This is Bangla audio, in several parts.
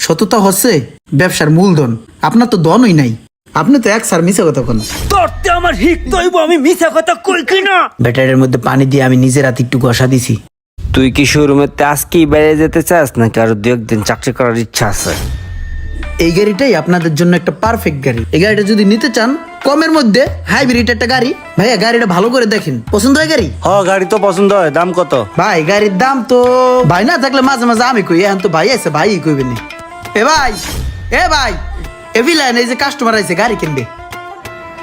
সততা হচ্ছে ব্যবসার মূলধন। আপনার তো ধনই নাই, আপনি তো এক স্যার মিশা কথা কোন। তোরতে আমার হিক তৈব আমি মিছা কথা কই কিনা। ব্যাটারির মধ্যে পানি দিয়ে আমি নিজের হাতে একটু ঘষা দিছি। তুই কি শোরুমেতে আজকেই বেড়ে যেতে চাস নাকি আরো দু একদিন চাকরি করার ইচ্ছা আছে? এই গাড়িটাই আপনাদের জন্য একটা পারফেক্ট গাড়ি। এই গাড়িটা যদি নিতে চান কমের মধ্যে হাইব্রিড একটা গাড়ি, ভাইয়া গাড়িটা ভালো করে দেখেন, পছন্দ হয় গাড়ি? গাড়ি তো পছন্দ হয়, দাম কত? ভাই গাড়ির দাম তো ভাই না থাকলে মাঝে মাঝে আমি কই, এখন তো ভাই আছে, ভাই কইবেন। এ ভাই এভিলাইন, এই যে কাস্টমার আছে গাড়ি কিনবে।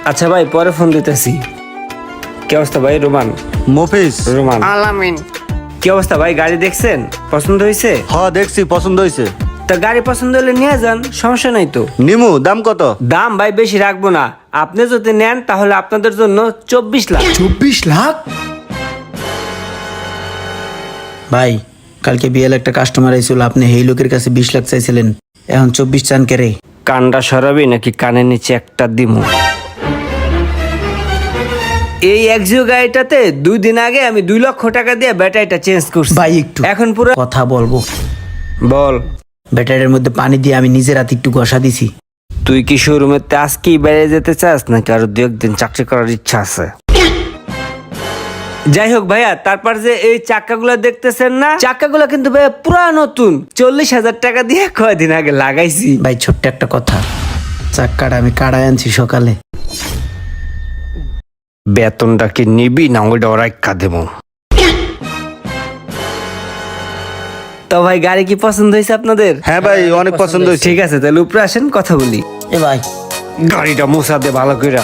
আচ্ছা ভাই, পরে ফোন দিতেছি। কি অবস্থা ভাই? রোমান। মফিস। রোমান আলামিন। কি অবস্থা ভাই? গাড়ি দেখছেন? পছন্দ হয়েছে? দেখছি, পছন্দ হয়েছে। তা গাড়ি পছন্দ হলে নিয়ে যান, সমস্যা নাই তো। নিমু, দাম কত? দাম ভাই বেশি রাখবো না, আপনি যদি নেন তাহলে আপনাদের জন্য 24 লাখ। 24 লাখ? ভাই কালকে বিয়েল একটা কাস্টমার আইছিল, আপনি এই লোকের কাছে 20 লাখ চাইছিলেন, এখন 24 চান কে রে? কানটা সরাবি নাকি কানের নিচে একটা দিমু? এই এক্সিও গাড়িটাতে 2 দিন আগে আমি 2 লক্ষ টাকা দিয়ে ব্যাটারিটা চেঞ্জ করছি। ভাই একটু এখন পুরো কথা বলবো। বল। ব্যাটারির মধ্যে পানি দিয়ে আমি নিজের হাতে একটু ঘষা দিছি। তুই কি শোরুমেতে আজকেই বেড়ে যেতে চাস নাকি আরো দু একদিন চাকরি করার ইচ্ছা আছে? যাই হোক ভাইয়া, তারপর যে এই চাক্কাগুলো দেখতেছেন না, চাক্কাগুলো কিন্তু ভাইয়া পুরা নতুন, 40,000 টাকা দিয়ে কয়দিন আগে লাগাইছি। ভাই ছোট্ট একটা কথা, চাক্কাটা আমি কাড়ায় আনছি সকালে। বেতনটা কি নিবি না ওইটা ওরা দেবো? তো ভাই গাড়ি কি পছন্দ হয়েছে আপনাদের? হ্যাঁ ভাই, অনেক পছন্দ হয়েছে। ঠিক আছে, তাহলে উপরে আসেন, কথা বলি। এ ভাই গাড়িটা মুছা দে ভালো করে।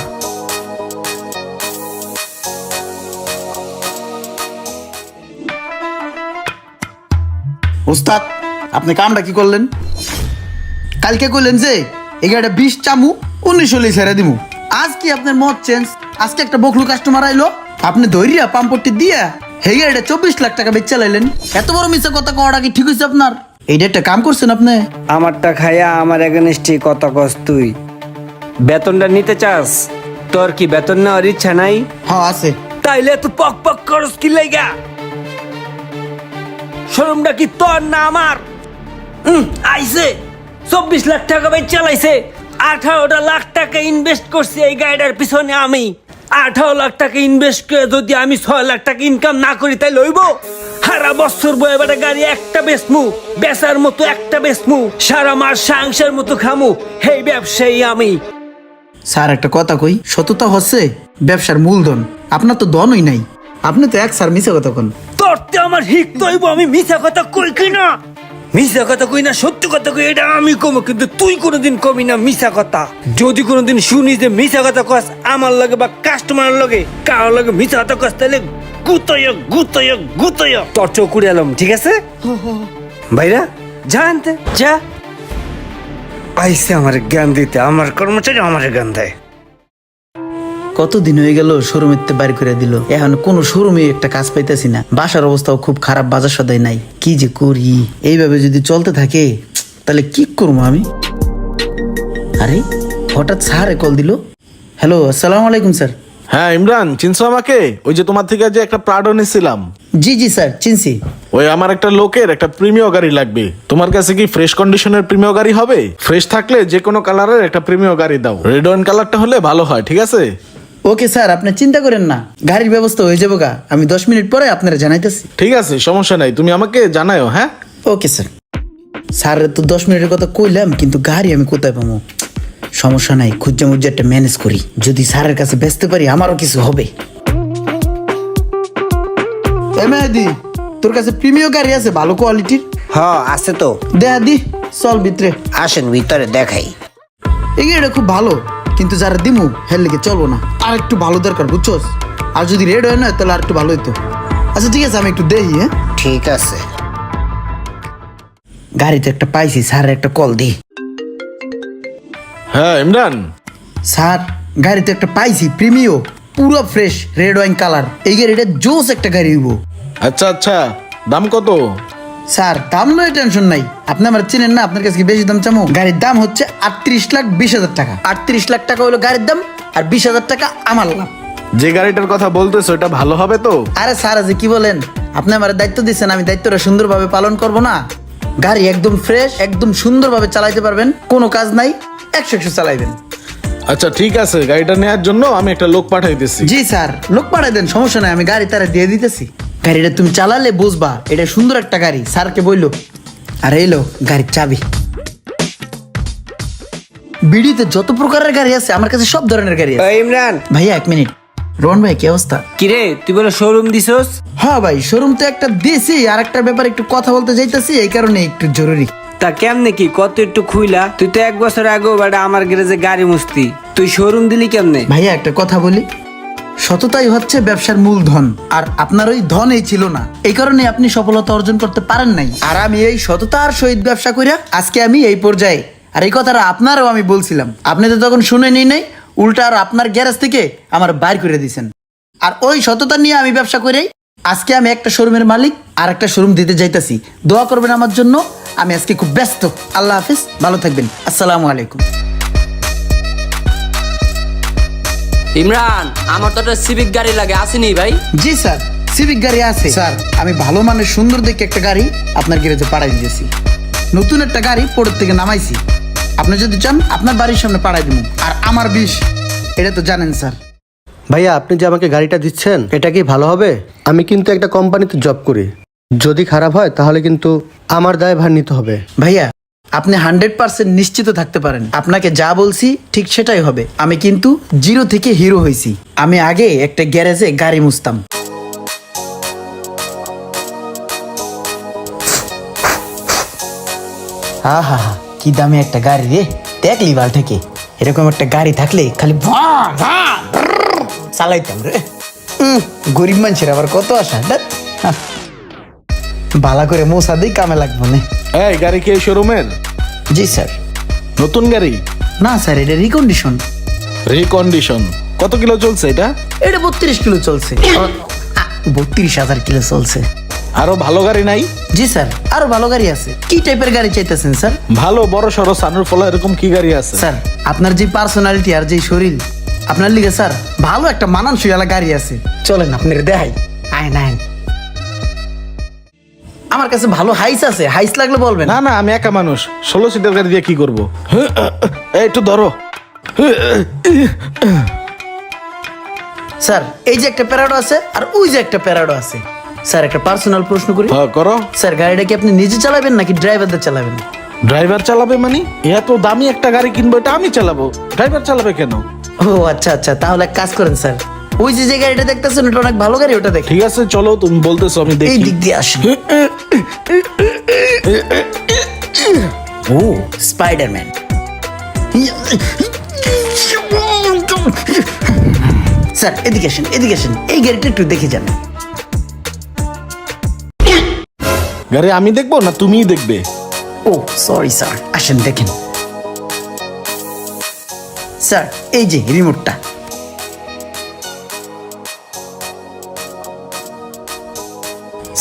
ওস্তাদ, আপনি কামটা কি করলেন? কালকে কইলেন যে এই গাড়িটা 20 চামু 19 হলেই ছেড়ে দিমু, আজ কি আপনার মত চেঞ্জ? আজকে একটা বকলু কাস্টমার আইলো, আপনি ধৈর্যা পাম্পটি দিয়া এই গাড়িটা 24 লাখ টাকা বেচে চালাইলেন। এত বড় মিথ্যা কথা কওয়াটা কি ঠিক হয়েছে আপনার? এইটা একটা কাম করছেন আপনি। আমারটা খাইয়া আমার এগেনস্টে কত কস তুই? বেতনটা নিতে চাস? তোর কি বেতন নেওয়ার ইচ্ছা নাই? হ্যাঁ আছে। তাইলে তো পক পক করস কি লাইগা? শোরুমটা কি তোর না আমার? আইছে 24 লাখ টাকা ভাই চালাইছে, 18 লাখ টাকা ইনভেস্ট করছি এই গাড়িটার পিছনে আমি। 18 লাখ টাকা ইনভেস্ট করে যদি আমি 6 লাখ টাকা ইনকাম না করি তাই লইব? সারা বছর বয়ে বেটা গাড়ি একটা বেচমু, বেচার মতো একটা বেচমু, সারা মাস সংসার মতো খামু, এই ব্যবসায়ী আমি। স্যার একটা কথা কই, সততা হচ্ছে ব্যবসার মূলধন। আপনার তো ধনই নাই, আপনি তো এক স্যার মিশা কথা কোন। তোরতে আমার হিক তৈব আমি মিছা কথা কই কিনা। মিছা কথা কই না, সত্য কথা কই, এটা আমি কমো, কিন্তু তুই কোনোদিন কমি না মিছা কথা। যদি কোনোদিন শুনি যে মিছা কথা কস আমার লগে বা কাস্টমারের লগে, কারোর লগে মিছা কথা কস, তাহলে গুতয় গুতয় গুতয় তোর চৌকুড়ি আলম, ঠিক আছে ভাইরা? যা আনতে যা। আইসে আমার জ্ঞান দিতে, আমার কর্মচারী আমার জ্ঞান দেয়। কতদিন হয়ে গেল শোরুমের বাইর করে দিল, এখন কোনো শোরুমে একটা কাজ পাইতেছি না, বাসার অবস্থাও খুব খারাপ, বাজার সদাই নাই, কি যে করি। এইভাবে যদি চলতে থাকে তাহলে কি করবো আমি? আরে হঠাৎ স্যারে কল দিল। হ্যালো, আসসালামু আলাইকুম স্যার। হ্যাঁ ইমরান, চিনছো আমাকে? ওই যে তোমার থেকে যে একটা প্রাডো নিছিলাম। জি জি স্যার, চিনছি। ওই আমার একটা লোকের একটা প্রিমিয় গাড়ি লাগবে। তোমার কাছে কি ফ্রেশ কন্ডিশনের প্রিমিয় গাড়ি হবে? ফ্রেশ থাকলে যে কোনো কালারের একটা প্রিমিয় গাড়ি দাও, রেড ওয়াইন কালারটা হলে ভালো হয়, ঠিক আছে? ওকে স্যার, আপনি চিন্তা করেন না, গাড়ির ব্যবস্থা হয়ে যাবো গা, আমি 10 মিনিট পরে আপনারা জানাইতেছি। ঠিক আছে, সমস্যা নাই, তুমি আমাকে জানাও। হ্যাঁ ওকে স্যার। স্যার তো 10 মিনিটের কথা কইলাম, কিন্তু গাড়ি আমি কোথায় পাবো? সমস্যা নাই, খুঁজা মুজ্জা একটা ম্যানেজ করি, যদি স্যারের কাছে বেচতে পারি আমারও কিছু হবে। মেহেদি, তোর কাছে প্রিমিয়াম গাড়ি আছে ভালো কোয়ালিটির? হ্যাঁ আছে তো, দেখা দি, চল ভিতরে আসেন ভিতরে দেখাই। এই গাড়িটা খুব ভালো, কিন্তু যারা দিমু হের লেগে চলবো না, আর একটু ভালো দরকার, বুঝছোস? আর যদি রেড হয় না তাহলে আর একটু ভালো হইতো। আচ্ছা ঠিক আছে, আমি একটু দেখি। হ্যাঁ ঠিক আছে। গাড়িতে একটা পাইছি, স্যারের একটা কল দিই। হ্যাঁ ইমরান, স্যার গাড়িতে একটা পাইছি প্রিমিও, পুরো ফ্রেশ রেড ওয়াইন কালার, এই গাড়িটা জোস একটা গাড়ি হইব। আচ্ছা আচ্ছা, দাম কত? স্যার দাম নয়, টেনশন নাই, আপনি আমার চিনেন না, আপনার কাছে কি বেশি দাম চামো? গাড়ির দাম হচ্ছে 38,20,000 টাকা। 38 লাখ টাকা হলো গাড়ির দাম, আর 20,000 টাকা আমার লাভ। যে গাড়িটার কথা বলতেছো এটা ভালো হবে তো? আরে স্যার, আজ কি বলেন, আপনি আমার দায়িত্ব দিচ্ছেন, আমি দায়িত্বটা সুন্দরভাবে পালন করব না? গাড়ি একদম ফ্রেশ, একদম সুন্দরভাবে চালাইতে পারবেন, কোনো কাজ নাই, 100 চালাইবেন। আচ্ছা ঠিক আছে, গাড়িটা নেওয়ার জন্য আমি একটা লোক পাঠাইতেছি। জি স্যার, লোক পাঠাই দেন, সমস্যা নাই, আমি গাড়ি তারা দিয়ে দিতেছি। গাড়িটা তুমি চালালে বুঝবা এটা সুন্দর একটা গাড়ি, স্যারকে বললো। আর এলো গাড়ির চাবি। বিডিতে যত প্রকারের গাড়ি আছে আমার কাছে সব ধরনের গাড়ি আছে। ইমরান, ভাইয়া 1 মিনিট। রোহন ভাই কি অবস্থা? কিরে তুই বলে শোরুম দিছস? হ্যাঁ ভাই, শোরুম তো একটা দিয়েছি, আর একটা ব্যাপারে একটু কথা বলতে যাইতেছি, এই কারণে একটু জরুরি। তা কেমনে কি কত একটু খুইলা? তুই তো 1 বছর আগেও বেটা আমার গ্যারেজে গাড়ি মুছতি, তুই শোরুম দিলি কেমনে? ভাইয়া একটা কথা বলি, সততাই হচ্ছে ব্যবসার মূলধন, আর আপনার ওই ধন এই ছিল না, এই কারণে আপনি সফলতা অর্জন করতে পারেন নাই। আর আমি এই সততার সহিত ব্যবসা কইরা আজকে আমি এই পর্যায়ে। আর এই কথাটা আপনারও আমি বলছিলাম, আপনি তো তখন শুনেনি নাই, উল্টা আর আপনার গ্যারেজ থেকে আমার বাইর করে দিয়েছেন। আর ওই সততা নিয়ে আমি ব্যবসা করেই আজকে আমি একটা শোরুমের মালিক, আর একটা শোরুম দিতে যাইতাছি। দোয়া করবেন আমার জন্য, আমি আজকে খুব ব্যস্ত। আল্লাহ হাফিজ, ভালো থাকবেন, আসসালামু আলাইকুম। ইমরান, আমার তো একটা সিভিক গাড়ি লাগে, আসেনি ভাই? জি স্যার, সিভিক গাড়ি আছে স্যার। আমি ভালো মানের সুন্দর দেখে একটা গাড়ি আপনার গ্যারেজে পাঠাই দিয়েছি। নতুন একটা গাড়ি পোর্ট থেকে নামাইছি, আপনি যদি চান আপনার বাড়ির সামনে পাঠাই দিব। আর আমার বিষ, এটা তো জানেন স্যার। ভাইয়া, আপনি যে আমাকে গাড়িটা দিচ্ছেন এটা কি ভালো হবে? আমি কিন্তু একটা কোম্পানিতে জব করি, যদি খারাপ হয় তাহলে কিন্তু আমার দায়ভার নিতে হবে। ভাইয়া আপনি 100% নিশ্চিত থাকতে পারেন, আপনাকে যা বলছি ঠিক সেটাই হবে। আমি কিন্তু জিরো থেকে হিরো হয়েছি। আমি আগে একটা গ্যারেজে গাড়ি মুছতাম। আহা, কি দামি একটা গাড়ি রে, দেখলি বাল থেকে। এরকম একটা গাড়ি থাকলে খালি চালাইতাম রে। গরিব মানুষের আবার কত আশা, বালা করে মোছা দিই, কামে লাগবো না। এই গাড়ি কি এই শোরুমের? জি স্যার। নতুন গাড়ি? না স্যার, এটা রিকন্ডিশন। রিকন্ডিশন? কত কিলো চলছে এটা? এটা 32 কিলো চলছে। 32,000 কিলো চলছে। আরো ভালো গাড়ি নাই? জি স্যার, আরো ভালো গাড়ি আছে। কি টাইপের গাড়ি চাইতেছেন স্যার? ভালো বড় সড়ো সানুর ফলা এরকম কি গাড়ি আছে? স্যার আপনার যে পার্সোনালিটি আর যে শরীর, আপনার লিগে স্যার ভালো একটা মানানসই ওয়ালা গাড়ি আছে, চলেন আপনার দেখাই। আয় না, আমার কাছে ভালো হাইস আছে, হাইস লাগলে বলবেন। না না, আমি একা মানুষ, 16 সিটের গাড়ি দিয়ে কি করবো? এই একটু ধরো। স্যার এই যে একটা প্যারাডো আছে, আর ওই যে একটা প্যারাডো আছে। স্যার একটা পার্সোনাল প্রশ্ন করি, হ্যাঁ করো। স্যার গাড়িটা কি আপনি নিজে চালাবেন নাকি ড্রাইভারদের চালাবেন? ড্রাইভার চালাবে মানে? এত দামি একটা গাড়ি কিনবো, এটা আমি চালাবো, ড্রাইভার চালাবে কেন? ও আচ্ছা আচ্ছা, তাহলে এক কাজ করেন স্যার, ওই যে গাড়িটা দেখতেছেন ওটা অনেক ভালো গাড়ি, ওটা দেখেন। ঠিক আছে চলো, তুমি বলতেছো আমি এই দেখি। দিক দিয়ে আসেন। ও স্পাইডারম্যান। স্যার এদিকে আসেন, এদিকে আসেন, এই গাড়িটা একটু দেখে যান। গাড়ি আমি দেখবো না তুমিই দেখবে? ও সরি স্যার, আসেন দেখেন। স্যার এই যে রিমোটটা।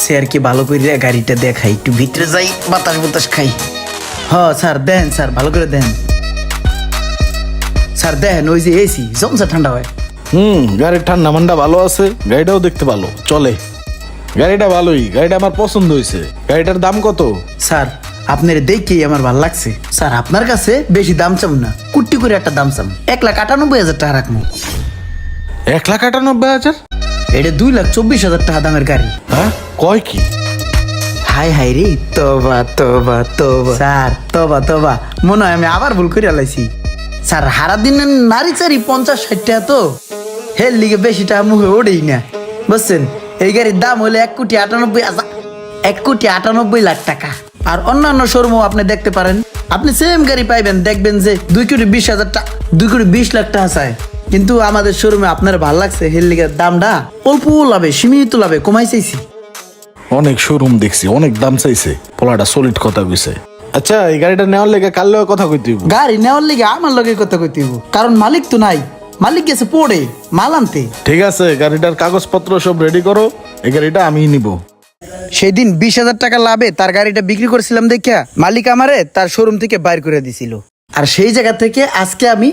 স্যার কি ভালো করে গাড়িটা দেখাই, একটু ভিতরে যাই, বাতাস বাতাস খাই। হ্যাঁ স্যার দেন, স্যার ভালো করে দেন। স্যার দেন, ওই যে এসি জমসা ঠান্ডা হয়। গাড়ির ঠান্ডা মান্ডা ভালো আছে, গাড়িটাও দেখতে ভালো, চলে। গাড়িটা ভালোই, গাড়িটা আমার পছন্দ হয়েছে। গাড়িটার দাম কত? স্যার আপনার দেখেই আমার ভালো লাগছে। স্যার আপনার কাছে বেশি দাম চাম না, কুট্টি করে একটা দাম চাম, 1,98,000 টাকা রাখবো। 1,98,000? এটা 2,24,000 টাকা দামের গাড়ি। হ্যাঁ কয় কি? হাই হাই রে, তোবা তোবা তোবা। স্যার তোবা তোবা, মনে হয় আমি আবার ভুল করে আলাইছি। স্যার হারা দিনের নারী চারি 50-60 টাকা, তো হের লিগে বেশি টাকা মুখে ওঠেই না, বুঝছেন? এই গাড়ির দাম হলে 1,98,000, 1,98,00,000 টাকা। আর অন্যান্য শোরুমও আপনি দেখতে পারেন, আপনি সেম গাড়ি পাইবেন, দেখবেন যে 2,20,000 টাকা, 2,20,00,000 টাকা চায়। কিন্তু আমাদের শোরুমে আপনার ভালো লাগছে, হের লিগে দামটা অল্প লাভে, সীমিত লাভে কমাই চাইছি। অনেক শোরুম দেখছি, অনেক দাম চাইছে, পোলাটা সলিড কথা কইছে। আচ্ছা এই গাড়িটা নেওয়ার লেগে কাল লগে কথা কইতে হইব? গাড়ি নেওয়ার লিগে আমার লগে কথা কইতে হইব, কারণ মালিক তো নাই, মালিক গেছে পড়ে মাল আনতে। ঠিক আছে, গাড়িটার কাগজপত্র সব রেডি করো, এই গাড়িটা আমিই নিব। সেই দিন 20,000 টাকা লাভে তার গাড়িটা বিক্রি করেছিলাম দেখিয়া মালিক আমারে তার শোরুম থেকে বাইর করে দিছিল। আর সেই জায়গা থেকে আজকে আমি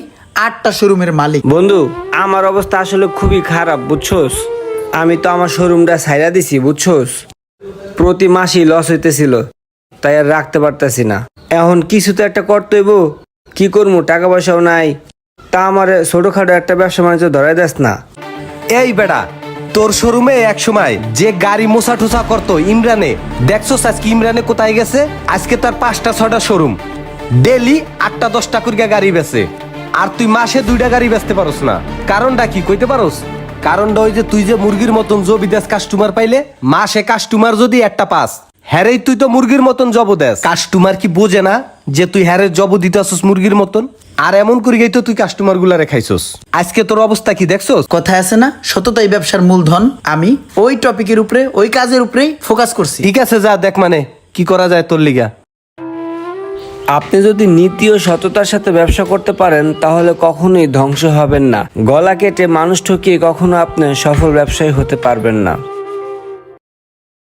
8টা শোরুমের মালিক। বন্ধু, আমার অবস্থা আসলে খুবই খারাপ, বুঝছোস? আমি তো আমার শোরুমটা ছাইরা দিছি, বুঝছোস? প্রতি মাসেই লস হইতেছিল। তাই আর রাখতে পারতাছি না। এখন কিছু তো একটা করতে হইব, কি করবো, টাকা পয়সাও নাই। তা আমার ছোটখাটো একটা ব্যবসা বাণিজ্য ধরাই দেস না। এই বেটা, তোর শোরুমে এক সময় যে গাড়ি মোছা ঠোসা করতো ইমরানে, দেখছোস আজকে ইমরানে কোথায় গেছে? আজকে তার 5টা 6টা শোরুম, ডেলি 8টা 10টা করে গাড়ি বেচে। আর তুই মাসে 2টা গাড়ি বেচতে পারোস না। কারণটা কি কইতে পারোস? কারণটা ওই যে তুই যে মুরগির মতন জবিদাস কাস্টমার পাইলে, মাসে কাস্টমার যদি একটা পাস, হ্যারেই তুই তো মুরগির মতন জব দেস। কাস্টমার কি বোঝে না যে তুই হ্যারের জব দিতেছস মুরগির মতন? আর এমন করে গেই তো তুই কাস্টমার গুলা রেখাইছস। আজকে তোর অবস্থা কি দেখছস? কথায় আছে না, সততাই ব্যবসার মূলধন। আমি ওই টপিকের উপরে, ওই কাজের উপরেই ফোকাস করছি। ঠিক আছে, যা দেখ মানে কি করা যায় তোর লিগা। আপনি যদি নীতি ও সততার সাথে ব্যবসা করতে পারেন তাহলে কখনোই ধ্বংস হবেন না। গলা কেটে মানুষ ঠকিয়ে কখনো আপনি সফল ব্যবসায়ী হতে পারবেন না।